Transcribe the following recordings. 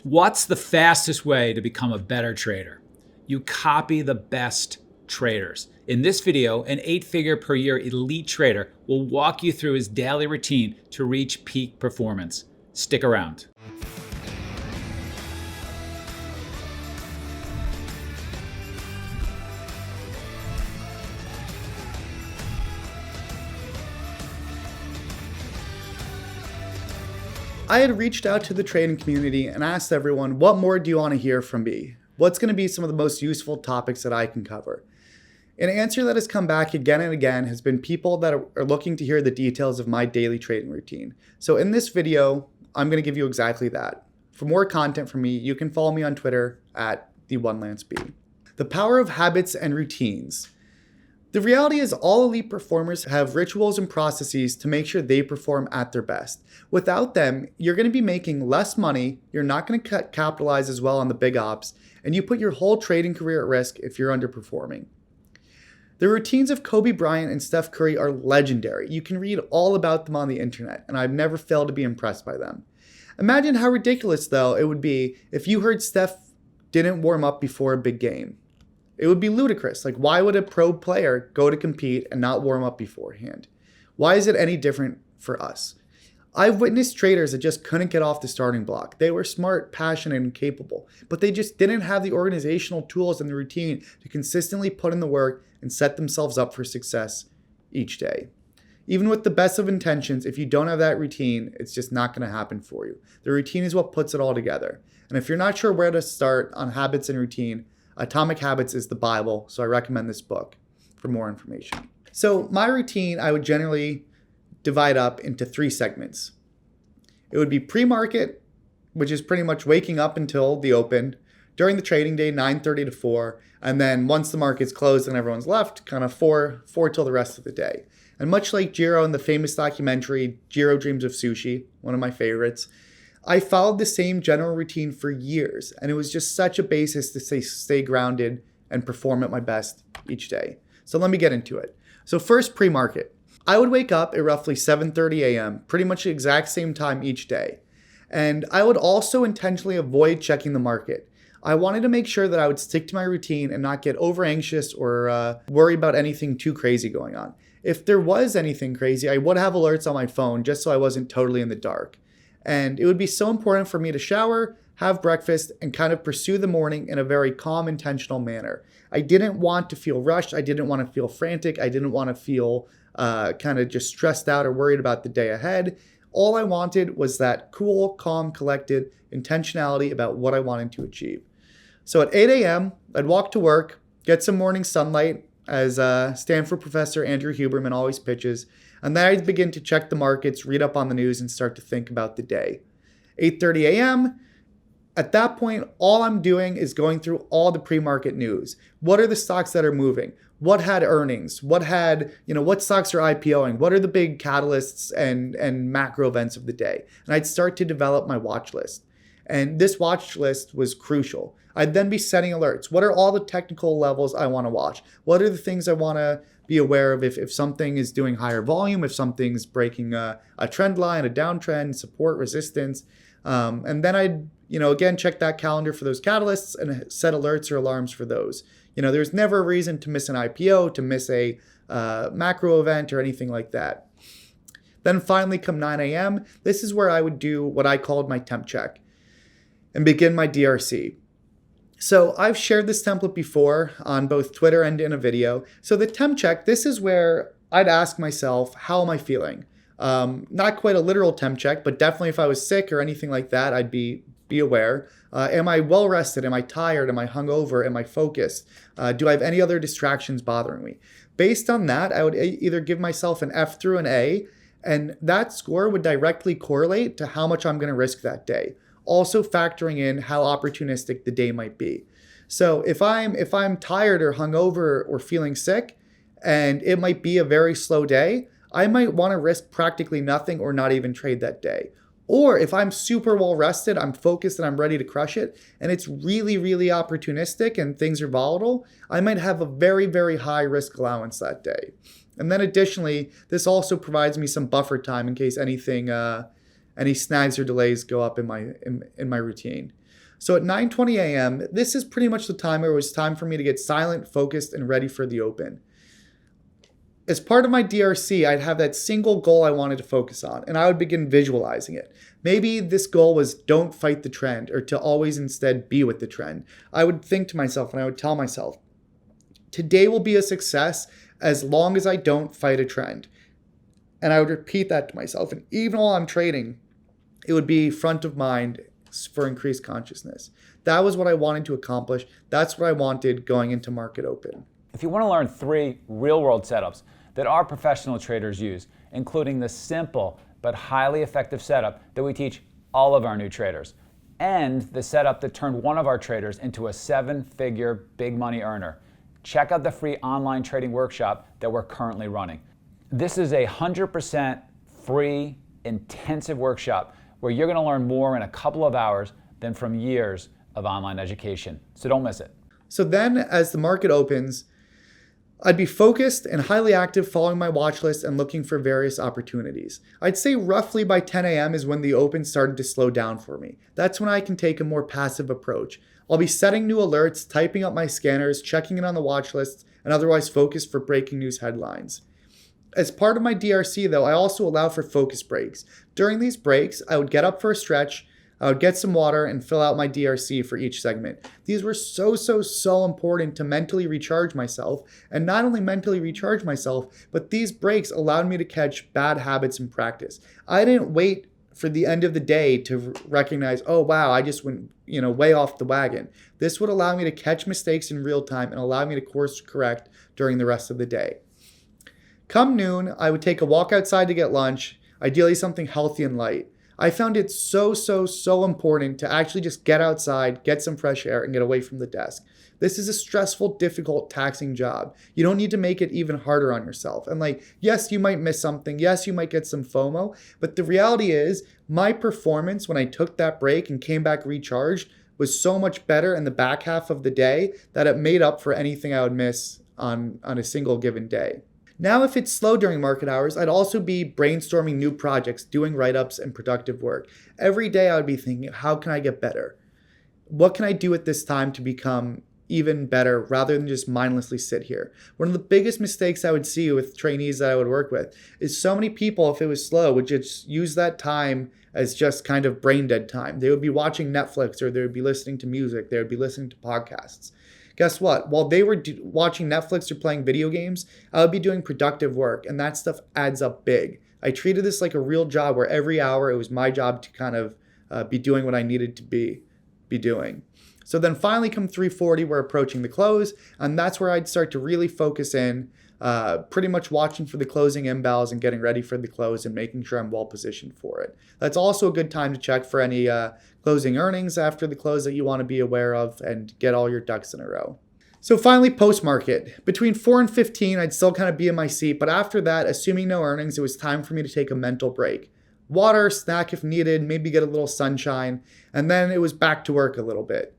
What's the fastest way to become a better trader? You copy the best traders. In this video, an 8-figure per year elite trader will walk you through his daily routine to reach peak performance. Stick around. I had reached out to the trading community and asked everyone, what more do you want to hear from me? What's going to be some of the most useful topics that I can cover? An answer that has come back again and again has been people that are looking to hear the details of my daily trading routine. So in this video, I'm going to give you exactly that. For more content from me, you can follow me on Twitter at the1lanceb. The power of habits and routines. The reality is all elite performers have rituals and processes to make sure they perform at their best. Without them, you're going to be making less money, you're not going to capitalize as well on the big ops, and you put your whole trading career at risk if you're underperforming. The routines of Kobe Bryant and Steph Curry are legendary. You can read all about them on the internet, and I've never failed to be impressed by them. Imagine how ridiculous, though, it would be if you heard Steph didn't warm up before a big game. It would be ludicrous. Like, why would a pro player go to compete and not warm up beforehand? Why is it any different for us? I've witnessed traders that just couldn't get off the starting block. They were smart, passionate, and capable, but they just didn't have the organizational tools and the routine to consistently put in the work and set themselves up for success each day. Even with the best of intentions, if you don't have that routine, it's just not going to happen for you. The routine is what puts it all together. And if you're not sure where to start on habits and routine, Atomic Habits is the Bible, so I recommend this book for more information. So my routine, I would generally divide up into 3 segments. It would be pre-market, which is pretty much waking up until the open, during the trading day, 9:30 to 4, and then once the market's closed and everyone's left, kind of 4 till the rest of the day. And much like Jiro in the famous documentary, Jiro Dreams of Sushi, one of my favorites, I followed the same general routine for years, and it was just such a basis to stay grounded and perform at my best each day. So let me get into it. So first, pre-market. I would wake up at roughly 7:30 a.m., pretty much the exact same time each day. And I would also intentionally avoid checking the market. I wanted to make sure that I would stick to my routine and not get over anxious or worry about anything too crazy going on. If there was anything crazy, I would have alerts on my phone just so I wasn't totally in the dark. And it would be so important for me to shower, have breakfast, and kind of pursue the morning in a very calm, intentional manner. I didn't want to feel rushed. I didn't want to feel frantic. I didn't want to feel kind of just stressed out or worried about the day ahead. All I wanted was that cool, calm, collected intentionality about what I wanted to achieve. So at 8 a.m., I'd walk to work, get some morning sunlight, as Stanford professor Andrew Huberman always pitches, and then I'd begin to check the markets, read up on the news, and start to think about the day. 8:30 a.m., at that point, all I'm doing is going through all the pre-market news. What are the stocks that are moving? What had earnings? What stocks are IPOing? What are the big catalysts and macro events of the day? And I'd start to develop my watch list. And this watch list was crucial. I'd then be setting alerts. What are all the technical levels I want to watch? What are the things I want to be aware of if something is doing higher volume, if something's breaking a trend line, a downtrend, support, resistance. And then I'd, again, check that calendar for those catalysts and set alerts or alarms for those. There's never a reason to miss an IPO, to miss a macro event or anything like that. Then finally, come 9 a.m., this is where I would do what I called my temp check and begin my DRC. So I've shared this template before on both Twitter and in a video. So the temp check, this is where I'd ask myself, how am I feeling? Not quite a literal temp check, but definitely if I was sick or anything like that, I'd be aware. Am I well rested? Am I tired? Am I hungover? Am I focused? Do I have any other distractions bothering me? Based on that, I would either give myself an F through an A, and that score would directly correlate to how much I'm going to risk that day. Also factoring in how opportunistic the day might be. So if I'm tired or hungover or feeling sick, and it might be a very slow day, I might want to risk practically nothing or not even trade that day. Or if I'm super well rested, I'm focused and I'm ready to crush it, and it's really, really opportunistic and things are volatile, I might have a very, very high risk allowance that day. And then additionally, this also provides me some buffer time in case anything, any snags or delays go up in my routine. So at 9:20 a.m., this is pretty much the time where it was time for me to get silent, focused, and ready for the open. As part of my DRC, I'd have that single goal I wanted to focus on, and I would begin visualizing it. Maybe this goal was don't fight the trend, or to always instead be with the trend. I would think to myself and I would tell myself, today will be a success as long as I don't fight a trend. And I would repeat that to myself. And even while I'm trading, it would be front of mind for increased consciousness. That was what I wanted to accomplish. That's what I wanted going into market open. If you want to learn 3 real-world setups that our professional traders use, including the simple but highly effective setup that we teach all of our new traders, and the setup that turned one of our traders into a 7-figure big money earner, check out the free online trading workshop that we're currently running. This is a 100% free, intensive workshop where you're going to learn more in a couple of hours than from years of online education. So don't miss it. So then as the market opens, I'd be focused and highly active following my watch list and looking for various opportunities. I'd say roughly by 10 a.m. is when the open started to slow down for me. That's when I can take a more passive approach. I'll be setting new alerts, typing up my scanners, checking in on the watch lists, and otherwise focus for breaking news headlines. As part of my DRC though, I also allow for focus breaks. During these breaks, I would get up for a stretch, I would get some water and fill out my DRC for each segment. These were so important to mentally recharge myself, and not only mentally recharge myself, but these breaks allowed me to catch bad habits in practice. I didn't wait for the end of the day to recognize, oh wow, I just went way off the wagon. This would allow me to catch mistakes in real time and allow me to course correct during the rest of the day. Come noon, I would take a walk outside to get lunch, ideally something healthy and light. I found it so important to actually just get outside, get some fresh air, and get away from the desk. This is a stressful, difficult, taxing job. You don't need to make it even harder on yourself. And yes, you might miss something. Yes, you might get some FOMO. But the reality is, my performance when I took that break and came back recharged was so much better in the back half of the day that it made up for anything I would miss on a single given day. Now, if it's slow during market hours, I'd also be brainstorming new projects, doing write-ups and productive work. Every day I would be thinking, how can I get better? What can I do at this time to become even better rather than just mindlessly sit here? One of the biggest mistakes I would see with trainees that I would work with is so many people, if it was slow, would just use that time as just kind of brain dead time. They would be watching Netflix, or they would be listening to music. They would be listening to podcasts. Guess what? While they were watching Netflix or playing video games, I would be doing productive work, and that stuff adds up big. I treated this like a real job where every hour it was my job to kind of be doing what I needed to be doing. So then finally come 3:40, we're approaching the close, and that's where I'd start to really focus in, pretty much watching for the closing imbals and getting ready for the close and making sure I'm well positioned for it. That's also a good time to check for any closing earnings after the close that you want to be aware of and get all your ducks in a row. So finally, post-market. Between 4 and 15, I'd still kind of be in my seat, but after that, assuming no earnings, it was time for me to take a mental break. Water, snack if needed, maybe get a little sunshine, and then it was back to work a little bit.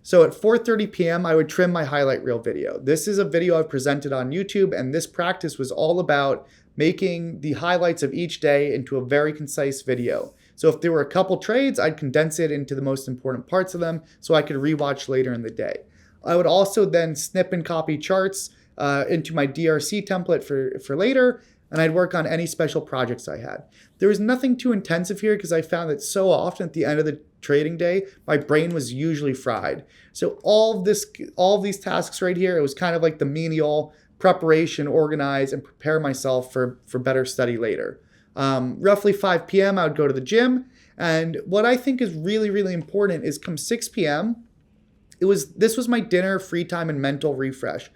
So at 4:30 p.m., I would trim my highlight reel video. This is a video I've presented on YouTube, and this practice was all about making the highlights of each day into a very concise video. So if there were a couple trades, I'd condense it into the most important parts of them so I could rewatch later in the day. I would also then snip and copy charts into my DRC template for later, and I'd work on any special projects I had. There was nothing too intensive here because I found that so often at the end of the trading day, my brain was usually fried. So all of these tasks right here, it was kind of like the menial preparation, organize, and prepare myself for better study later. Roughly 5 p.m., I would go to the gym. And what I think is really important is come 6 p.m., this was my dinner, free time, and mental refresh.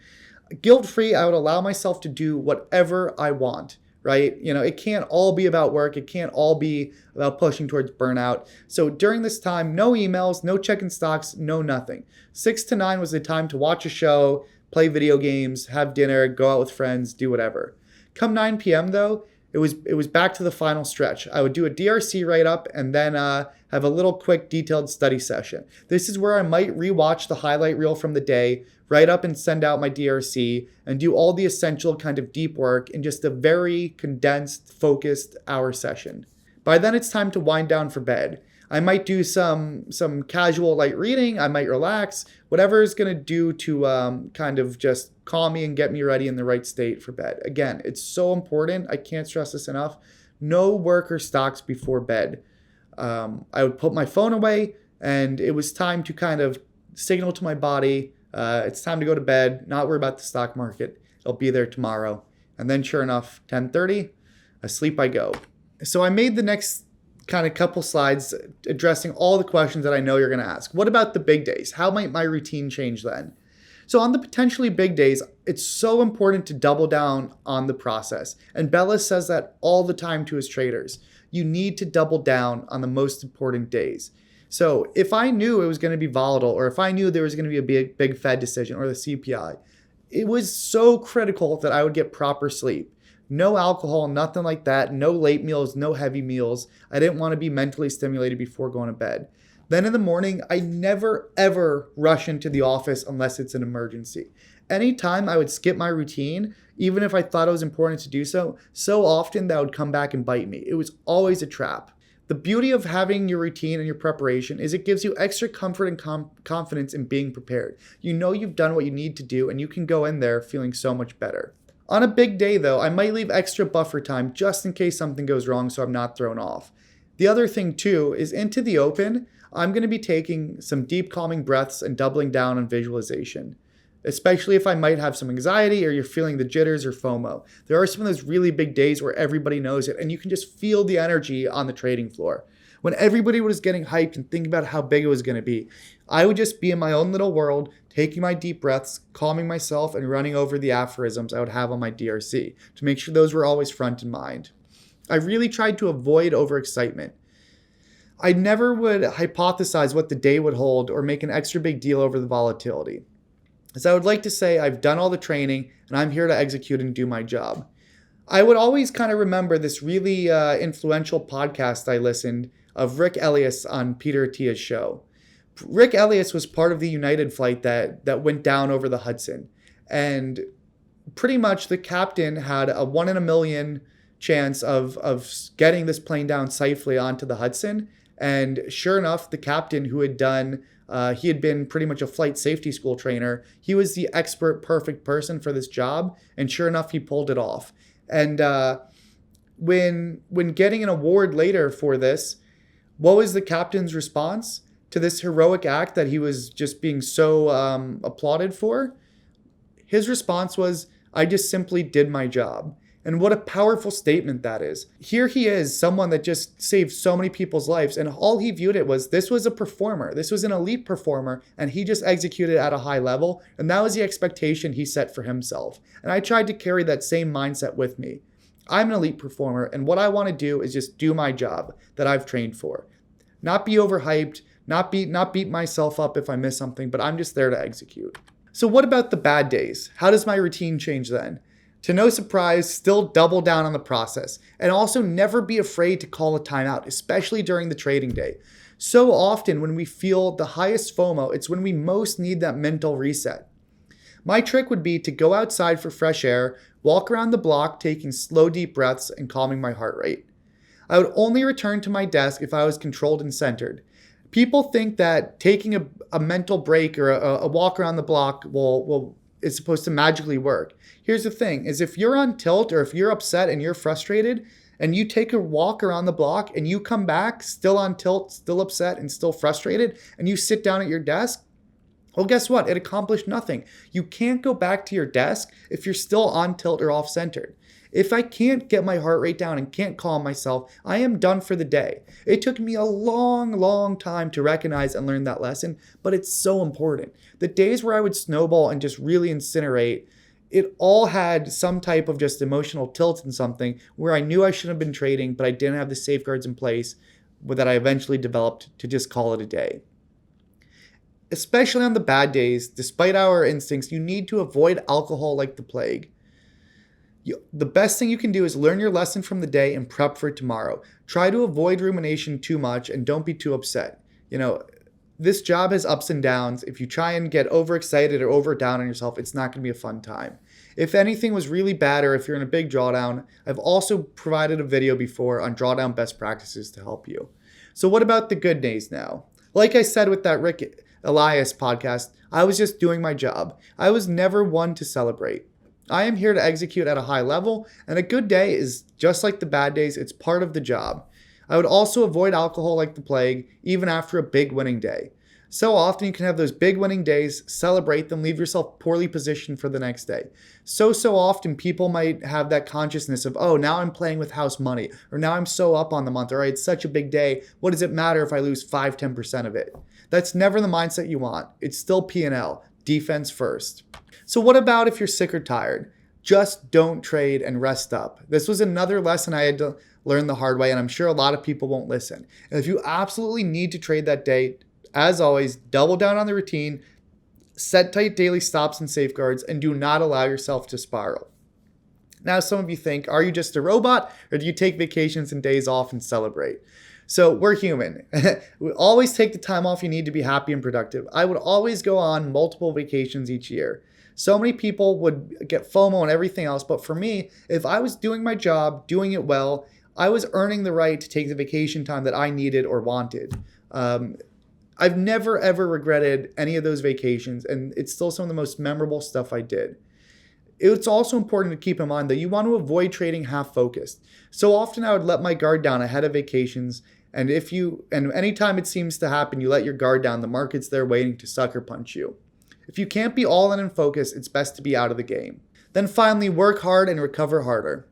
Guilt-free, I would allow myself to do whatever I want, right? It can't all be about work. It can't all be about pushing towards burnout. So during this time, no emails, no checking stocks, no nothing. 6 to 9 was the time to watch a show, play video games, have dinner, go out with friends, do whatever. Come 9 p.m. though, it was back to the final stretch. I would do a DRC write-up and then have a little quick detailed study session. This is where I might rewatch the highlight reel from the day, write up and send out my DRC, and do all the essential kind of deep work in just a very condensed, focused hour session. By then it's time to wind down for bed. I might do some casual light reading. I might relax, whatever is going to do to kind of just calm me and get me ready in the right state for bed. Again, it's so important. I can't stress this enough. No work or stocks before bed. I would put my phone away, and it was time to kind of signal to my body, it's time to go to bed, not worry about the stock market. It'll be there tomorrow. And then sure enough, 10:30, asleep I go. So I made the next kind of couple slides addressing all the questions that I know you're going to ask. What about the big days? How might my routine change then? So on the potentially big days, it's so important to double down on the process. And Bella says that all the time to his traders. You need to double down on the most important days. So if I knew it was going to be volatile, or if I knew there was going to be a big Fed decision or the CPI, it was so critical that I would get proper sleep. No alcohol, nothing like that. No late meals, no heavy meals. I didn't want to be mentally stimulated before going to bed. Then in the morning, I never, ever rush into the office unless it's an emergency. Anytime I would skip my routine, even if I thought it was important to do so, so often that would come back and bite me. It was always a trap. The beauty of having your routine and your preparation is it gives you extra comfort and confidence in being prepared. You know you've done what you need to do, and you can go in there feeling so much better. On a big day, though, I might leave extra buffer time just in case something goes wrong so I'm not thrown off. The other thing, too, is into the open, I'm going to be taking some deep calming breaths and doubling down on visualization, especially if I might have some anxiety or you're feeling the jitters or FOMO. There are some of those really big days where everybody knows it and you can just feel the energy on the trading floor. When everybody was getting hyped and thinking about how big it was going to be, I would just be in my own little world, taking my deep breaths, calming myself, and running over the aphorisms I would have on my DRC to make sure those were always front in mind. I really tried to avoid overexcitement. I never would hypothesize what the day would hold or make an extra big deal over the volatility. As I would like to say, I've done all the training and I'm here to execute and do my job. I would always kind of remember this really influential podcast I listened of Rick Elias on Peter Attia's show. Rick Elias was part of the United flight that went down over the Hudson. And pretty much the captain had a 1 in a million chance of getting this plane down safely onto the Hudson. And sure enough, the captain who had done, he had been pretty much a flight safety school trainer. He was the expert, perfect person for this job. And sure enough, he pulled it off. And when getting an award later for this, what was the captain's response to this heroic act that he was just being so applauded for? His response was, "I just simply did my job." And what a powerful statement that is. Here he is, someone that just saved so many people's lives, and all he viewed it was, this was a performer. This was an elite performer, and he just executed at a high level, and that was the expectation he set for himself. And I tried to carry that same mindset with me. I'm an elite performer, and what I want to do is just do my job that I've trained for. Not be overhyped, not beat myself up if I miss something, but I'm just there to execute. So what about the bad days? How does my routine change then? To no surprise, still double down on the process, and also never be afraid to call a timeout, especially during the trading day. So often when we feel the highest FOMO, it's when we most need that mental reset. My trick would be to go outside for fresh air, walk around the block, taking slow, deep breaths and calming my heart rate. I would only return to my desk if I was controlled and centered. People think that taking a mental break or a walk around the block is supposed to magically work. Here's the thing, is if you're on tilt or if you're upset and you're frustrated and you take a walk around the block and you come back still on tilt, still upset and still frustrated, and you sit down at your desk, well, guess what? It accomplished nothing. You can't go back to your desk if you're still on tilt or off centered. If I can't get my heart rate down and can't calm myself, I am done for the day. It took me a long, long time to recognize and learn that lesson, but it's so important. The days where I would snowball and just really incinerate, it all had some type of just emotional tilt and something where I knew I shouldn't have been trading, but I didn't have the safeguards in place that I eventually developed to just call it a day. Especially on the bad days, despite our instincts, you need to avoid alcohol like the plague. The best thing you can do is learn your lesson from the day and prep for tomorrow. Try to avoid rumination too much and don't be too upset. This job has ups and downs. If you try and get overexcited or over down on yourself, it's not going to be a fun time. If anything was really bad or if you're in a big drawdown, I've also provided a video before on drawdown best practices to help you. So what about the good days now? Like I said with that Rick Elias podcast, I was just doing my job. I was never one to celebrate. I am here to execute at a high level, and a good day is just like the bad days, it's part of the job. I would also avoid alcohol like the plague, even after a big winning day. So often you can have those big winning days, celebrate them, leave yourself poorly positioned for the next day. So often people might have that consciousness of, oh, now I'm playing with house money, or now I'm so up on the month, or it's such a big day. What does it matter if I lose 5-10% of it? That's never the mindset you want. It's still P&L, defense first. So what about if you're sick or tired? Just don't trade and rest up. This was another lesson I had to learn the hard way, and I'm sure a lot of people won't listen. And if you absolutely need to trade that day, as always, double down on the routine, set tight daily stops and safeguards, and do not allow yourself to spiral. Now, some of you think, are you just a robot, or do you take vacations and days off and celebrate? So we're human. We always take the time off you need to be happy and productive. I would always go on multiple vacations each year. So many people would get FOMO and everything else, but for me, if I was doing my job, doing it well, I was earning the right to take the vacation time that I needed or wanted. I've never ever regretted any of those vacations, and it's still some of the most memorable stuff I did. It's also important to keep in mind that you want to avoid trading half focused. So often I would let my guard down ahead of vacations, and anytime it seems to happen, you let your guard down, the market's there waiting to sucker punch you. If you can't be all in and focus, it's best to be out of the game. Then finally, work hard and recover harder.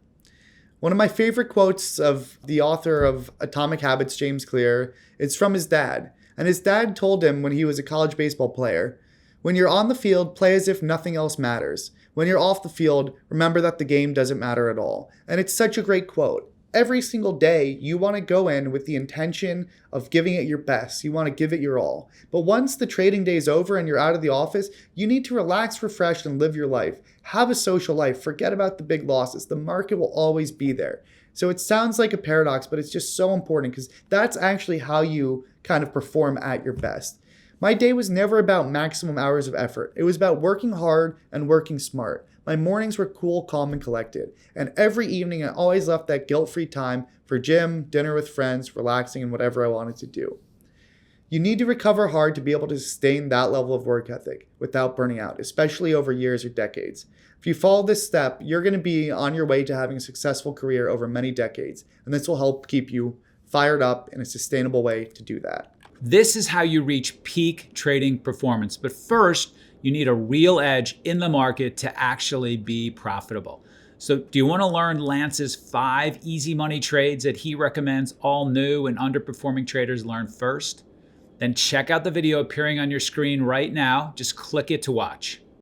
One of my favorite quotes of the author of Atomic Habits, James Clear, it's from his dad. And his dad told him when he was a college baseball player, when you're on the field, play as if nothing else matters. When you're off the field, remember that the game doesn't matter at all. And it's such a great quote. Every single day, you want to go in with the intention of giving it your best. You want to give it your all. But once the trading day is over and you're out of the office, you need to relax, refresh, and live your life. Have a social life. Forget about the big losses. The market will always be there. So it sounds like a paradox, but it's just so important because that's actually how you kind of perform at your best. My day was never about maximum hours of effort. It was about working hard and working smart. My mornings were cool, calm, and collected. And every evening, I always left that guilt-free time for gym, dinner with friends, relaxing, and whatever I wanted to do. You need to recover hard to be able to sustain that level of work ethic without burning out, especially over years or decades. If you follow this step, you're going to be on your way to having a successful career over many decades, and this will help keep you fired up in a sustainable way to do that. This is how you reach peak trading performance. But first, you need a real edge in the market to actually be profitable. So do you want to learn Lance's 5 easy money trades that he recommends all new and underperforming traders learn first? Then check out the video appearing on your screen right now. Just click it to watch.